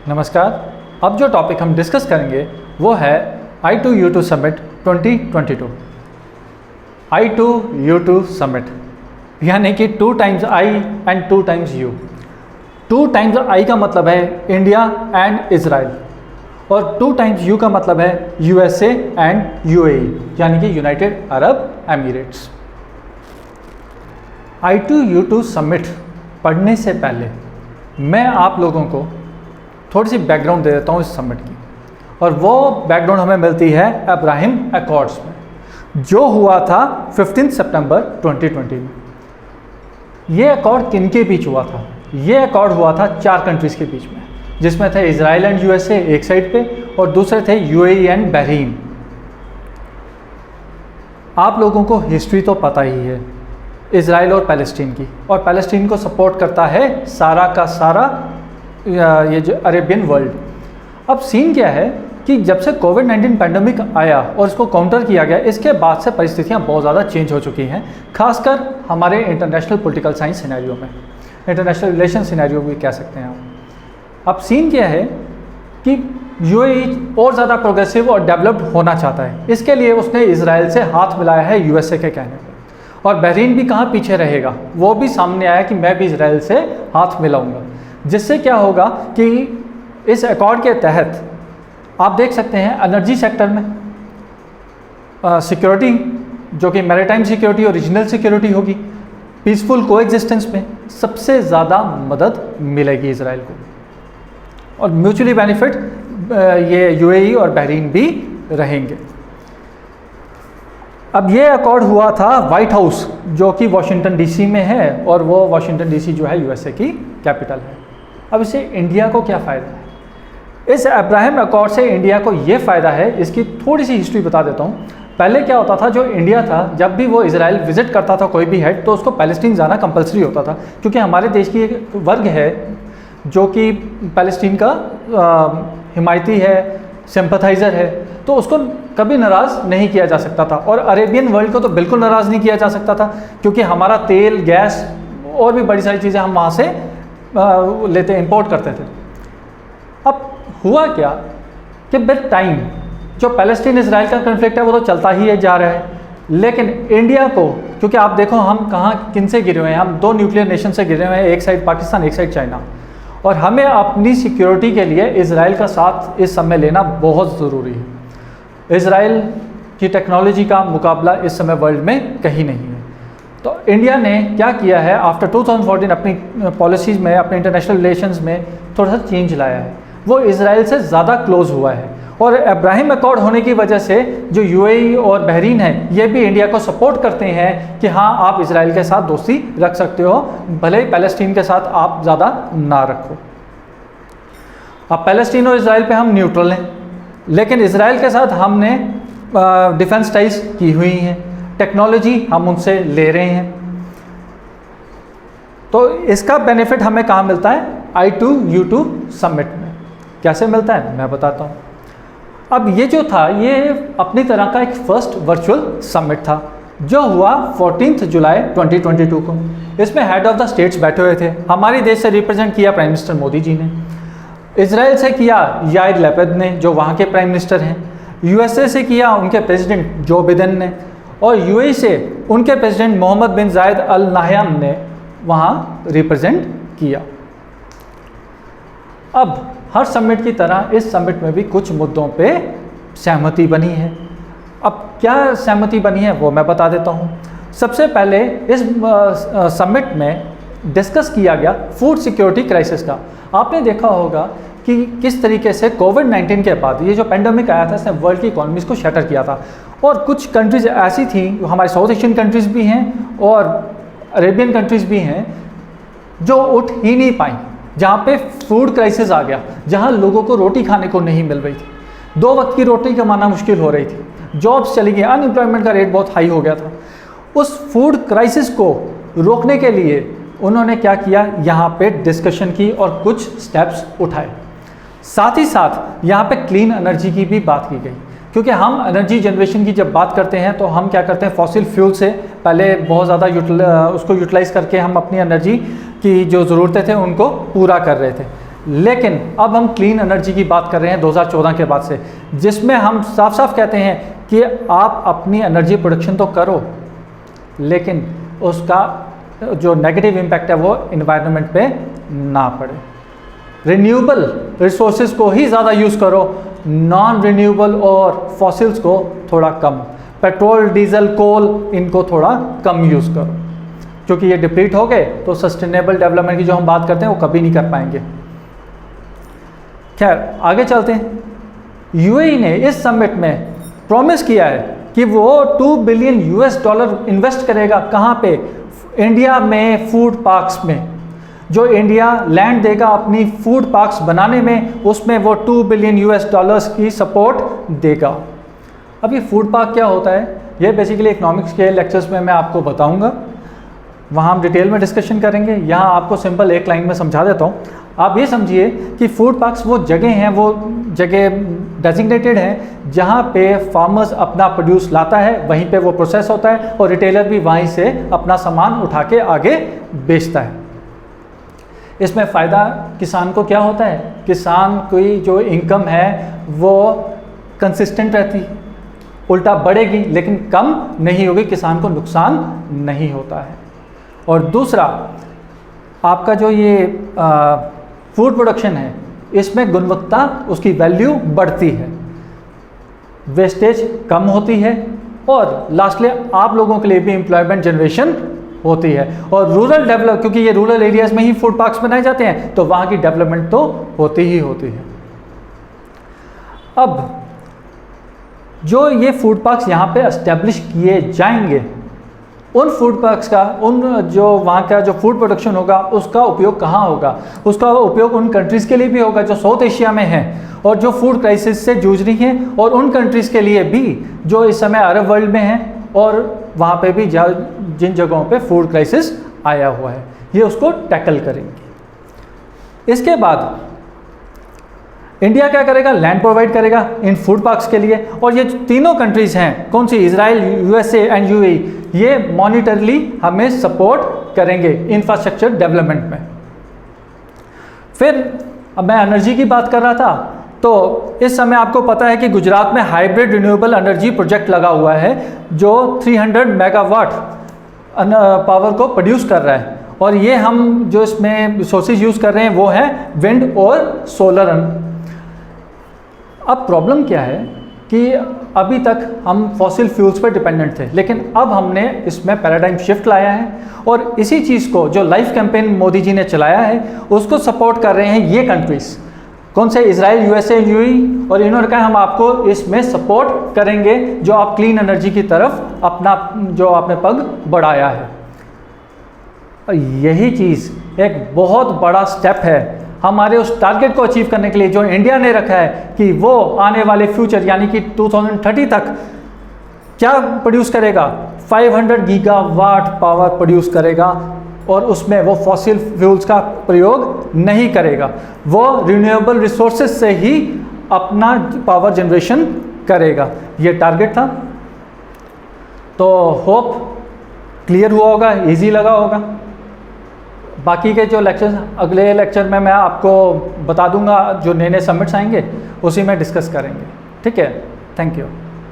नमस्कार। अब जो टॉपिक हम डिस्कस करेंगे वो है I2U2 समिट 2022। I2U2 समिट यानी कि 2 times I and 2 times U। 2 times I का मतलब है इंडिया एंड इजराइल और 2 times U का मतलब है USA एंड UAE यानी कि United Arab Emirates. I2U2 summit पढ़ने से पहले मैं आप लोगों को थोड़ी सी बैकग्राउंड दे देता हूँ इस समिट की, और वो बैकग्राउंड हमें मिलती है अब्राहम अकॉर्ड्स में जो हुआ था 15 सितंबर 2020 में। ये अकॉर्ड किन के बीच हुआ था? ये अकॉर्ड हुआ था 4 कंट्रीज़ के बीच में, जिसमें थे इजराइल एंड USA एक साइड पे और दूसरे थे UAE एंड बहरीन। आप लोगों को हिस्ट्री तो पता ही है इजराइल और पैलेस्टीन की, और पैलेस्टीन को सपोर्ट करता है सारा का सारा ये जो अरेबियन वर्ल्ड। अब सीन क्या है कि जब से कोविड-19 पैंडमिक आया और इसको काउंटर किया गया, इसके बाद से परिस्थितियां बहुत ज़्यादा चेंज हो चुकी हैं, खासकर हमारे इंटरनेशनल पॉलिटिकल साइंस सिनेरियो में, इंटरनेशनल रिलेशन सिनेरियो भी कह सकते हैं आप। अब सीन क्या है कि UAE और ज़्यादा प्रोग्रेसिव और डेवलप्ड होना चाहता है, इसके लिए उसने इजराइल से हाथ मिलाया है USA के कहने पर। और बहरीन भी कहाँ पीछे रहेगा, वो भी सामने आया कि मैं भी इजराइल से हाथ मिलाऊंगा, जिससे क्या होगा कि इस अकॉर्ड के तहत आप देख सकते हैं एनर्जी सेक्टर में सिक्योरिटी, जो कि मैरीटाइम सिक्योरिटी और रीजनल सिक्योरिटी होगी, पीसफुल कोएग्जिस्टेंस में सबसे ज़्यादा मदद मिलेगी इजराइल को, और म्यूचुअली बेनिफिट ये UAE और बहरीन भी रहेंगे। अब ये अकॉर्ड हुआ था वाइट हाउस, जो कि वाशिंगटन DC में है, और वो वाशिंगटन DC जो है USA की कैपिटल है। अब इससे इंडिया को क्या फ़ायदा है? इस अब्राहम अकॉर्ड से इंडिया को ये फ़ायदा है, इसकी थोड़ी सी हिस्ट्री बता देता हूँ। पहले क्या होता था, जो इंडिया था जब भी वो इजराइल विजिट करता था कोई भी हेड, तो उसको पैलेस्टीन जाना कंपलसरी होता था, क्योंकि हमारे देश की एक वर्ग है जो कि पैलेस्टीन का हिमायती है, सिंपथाइज़र है, तो उसको कभी नाराज़ नहीं किया जा सकता था। और अरेबियन वर्ल्ड को तो बिल्कुल नाराज़ नहीं किया जा सकता था, क्योंकि हमारा तेल, गैस और भी बड़ी सारी चीज़ें हम वहाँ से लेते, इंपोर्ट करते थे। अब हुआ क्या कि विद टाइम जो पैलेस्टीन इजराइल का कन्फ्लिक्ट है वो तो चलता ही जा रहा है, लेकिन इंडिया को, क्योंकि आप देखो हम कहाँ किन से गिरे हुए हैं, हम 2 न्यूक्लियर नेशन से गिरे हुए हैं, एक साइड पाकिस्तान एक साइड चाइना, और हमें अपनी सिक्योरिटी के लिए इजराइल का साथ इस समय लेना बहुत ज़रूरी है। इजराइल की टेक्नोलॉजी का मुकाबला इस समय वर्ल्ड में कहीं नहीं है। तो इंडिया ने क्या किया है, आफ्टर 2014 अपनी पॉलिसीज़ में, अपने इंटरनेशनल रिलेशंस में थोड़ा सा चेंज लाया है। वो इजराइल से ज़्यादा क्लोज हुआ है, और अब्राहम अकॉर्ड होने की वजह से जो UAE और बहरीन है, ये भी इंडिया को सपोर्ट करते हैं कि हाँ आप इजराइल के साथ दोस्ती रख सकते हो, भले ही पैलेस्टीन के साथ आप ज़्यादा ना रखो। अब पैलेस्टीन और इजराइल पे हम न्यूट्रल हैं, लेकिन इजराइल के साथ हमने डिफेंस टाइज की हुई हैं, टेक्नोलॉजी हम उनसे ले रहे हैं। तो इसका बेनिफिट हमें कहाँ मिलता है? I2U2 समिट में। कैसे मिलता है मैं बताता हूँ। अब ये जो था, ये अपनी तरह का एक फर्स्ट वर्चुअल समिट था जो हुआ 14 जुलाई 2022 को। इसमें हेड ऑफ द स्टेट्स बैठे हुए थे। हमारे देश से रिप्रेजेंट किया प्राइम मिनिस्टर मोदी जी ने, इजराइल से किया याइर लैपिड ने जो वहाँ के प्राइम मिनिस्टर हैं, USA से किया उनके प्रेसिडेंट जो बिडेन ने, और UAE से उनके प्रेसिडेंट मोहम्मद बिन जायद अल नाह्यान ने वहाँ रिप्रेजेंट किया। अब हर समिट की तरह इस समिट में भी कुछ मुद्दों पे सहमति बनी है। अब क्या सहमति बनी है वो मैं बता देता हूँ। सबसे पहले इस समिट में डिस्कस किया गया फूड सिक्योरिटी क्राइसिस का। आपने देखा होगा कि किस तरीके से कोविड-19 के बाद ये जो पेंडेमिक आया था, इसने वर्ल्ड की इकोनॉमीज़ को शटर किया था, और कुछ कंट्रीज़ ऐसी थी, हमारे साउथ एशियन कंट्रीज़ भी हैं और अरेबियन कंट्रीज़ भी हैं, जो उठ ही नहीं पाई, जहाँ पे फूड क्राइसिस आ गया, जहाँ लोगों को रोटी खाने को नहीं मिल रही थी, 2 वक्त की रोटी कमाना मुश्किल हो रही थी, जॉब्स चली गई, अनएम्प्लॉयमेंट का रेट बहुत हाई हो गया था। उस फूड क्राइसिस को रोकने के लिए उन्होंने क्या किया, यहाँ पे डिस्कशन की और कुछ स्टेप्स उठाए। साथ ही साथ यहाँ पे क्लीन एनर्जी की भी बात की गई, क्योंकि हम एनर्जी जनरेशन की जब बात करते हैं तो हम क्या करते हैं, फॉसिल फ्यूल से पहले बहुत ज़्यादा उसको यूटिलाइज़ करके हम अपनी एनर्जी की जो ज़रूरतें थे उनको पूरा कर रहे थे। लेकिन अब हम क्लीन एनर्जी की बात कर रहे हैं 2014 के बाद से, जिसमें हम साफ साफ कहते हैं कि आप अपनी एनर्जी प्रोडक्शन तो करो, लेकिन उसका जो नेगेटिव इम्पैक्ट है वो इन्वायरमेंट पे ना पड़े। रिन्यूएबल रिसोर्सेज को ही ज़्यादा यूज़ करो, नॉन रिन्यूएबल और फॉसिल्स को थोड़ा कम, पेट्रोल डीजल कोल इनको थोड़ा कम यूज़ करो, क्योंकि ये डिप्लीट हो गए तो सस्टेनेबल डेवलपमेंट की जो हम बात करते हैं वो कभी नहीं कर पाएंगे। खैर आगे चलते हैं। यूएई ने इस समिट में प्रॉमिस किया है कि वो $2 बिलियन इन्वेस्ट करेगा। कहाँ पे? इंडिया में फूड पार्क्स में। जो इंडिया लैंड देगा अपनी फूड पार्क्स बनाने में, उसमें वो $2 बिलियन की सपोर्ट देगा। अब ये फूड पार्क क्या होता है, ये बेसिकली इकोनॉमिक्स के लेक्चर्स में मैं आपको बताऊंगा, वहाँ हम डिटेल में डिस्कशन करेंगे। यहाँ आपको सिंपल एक लाइन में समझा देता हूँ। आप ये समझिए कि फूड पार्क्स वो जगह हैं, वो जगह डेजिग्नेटेड हैं जहाँ पे फार्मर्स अपना प्रोड्यूस लाता है, वहीं पे वो प्रोसेस होता है और रिटेलर भी वहीं से अपना सामान उठा के आगे बेचता है। इसमें फ़ायदा किसान को क्या होता है? किसान की जो इनकम है वो कंसिस्टेंट रहती, उल्टा बढ़ेगी लेकिन कम नहीं होगी, किसान को नुकसान नहीं होता है। और दूसरा, आपका जो ये फूड प्रोडक्शन है इसमें गुणवत्ता, उसकी वैल्यू बढ़ती है, वेस्टेज कम होती है और लास्टली आप लोगों के लिए भी एम्प्लॉयमेंट जनरेशन होती है। और रूरल डेवलप, क्योंकि ये रूरल एरियाज में ही फूड पार्क्स बनाए जाते हैं तो वहाँ की डेवलपमेंट तो होती ही होती है। अब जो ये फूड पार्क्स यहाँ पे एस्टेब्लिश किए जाएंगे, उन फूड पार्क्स का, उन जो वहाँ का जो फूड प्रोडक्शन होगा उसका उपयोग कहाँ होगा? उसका उपयोग उन कंट्रीज़ के लिए भी होगा जो साउथ एशिया में हैं और जो फूड क्राइसिस से जूझ रही हैं, और उन कंट्रीज़ के लिए भी जो इस समय अरब वर्ल्ड में हैं और वहाँ पे भी जिन जगहों पे फूड क्राइसिस आया हुआ है, ये उसको टैकल करेंगे। इसके बाद इंडिया क्या करेगा? लैंड प्रोवाइड करेगा इन फूड पार्क्स के लिए। और ये तीनों कंट्रीज़ हैं, कौन सी? इजराइल, यूएसए एंड यूएई, ये मॉनिटरली हमें सपोर्ट करेंगे इंफ्रास्ट्रक्चर डेवलपमेंट में। फिर अब मैं एनर्जी की बात कर रहा था, तो इस समय आपको पता है कि गुजरात में हाइब्रिड रिन्यूएबल एनर्जी प्रोजेक्ट लगा हुआ है जो 300 मेगावाट पावर को प्रोड्यूस कर रहा है। और ये हम जो इसमें सोर्सेज यूज़ कर रहे हैं वो है विंड और सोलर। अब प्रॉब्लम क्या है कि अभी तक हम फॉसिल फ्यूल्स पर डिपेंडेंट थे, लेकिन अब हमने इसमें पैराडाइम शिफ्ट लाया है और इसी चीज़ को जो लाइफ कैंपेन मोदी जी ने चलाया है उसको सपोर्ट कर रहे हैं ये कंट्रीज़। कौन से? Israel, USA, UAE. और इन्होंने कहा हम आपको इसमें सपोर्ट करेंगे जो आप क्लीन एनर्जी की तरफ अपना जो आपने पग बढ़ाया है। और यही चीज़ एक बहुत बड़ा स्टेप है हमारे उस टारगेट को अचीव करने के लिए जो इंडिया ने रखा है कि वो आने वाले फ्यूचर यानी कि 2030 तक क्या प्रोड्यूस करेगा? 500 गीगावाट पावर प्रोड्यूस करेगा और उसमें वो फॉसिल फ्यूल्स का प्रयोग नहीं करेगा, वो रिन्यूएबल रिसोर्सेज से ही अपना पावर जनरेशन करेगा। ये टारगेट था। तो होप क्लियर हुआ होगा, इजी लगा होगा। बाकी के जो लेक्चर्स अगले लेक्चर में मैं आपको बता दूंगा, जो नए नए समिट्स आएंगे उसी में डिस्कस करेंगे। ठीक है, थैंक यू।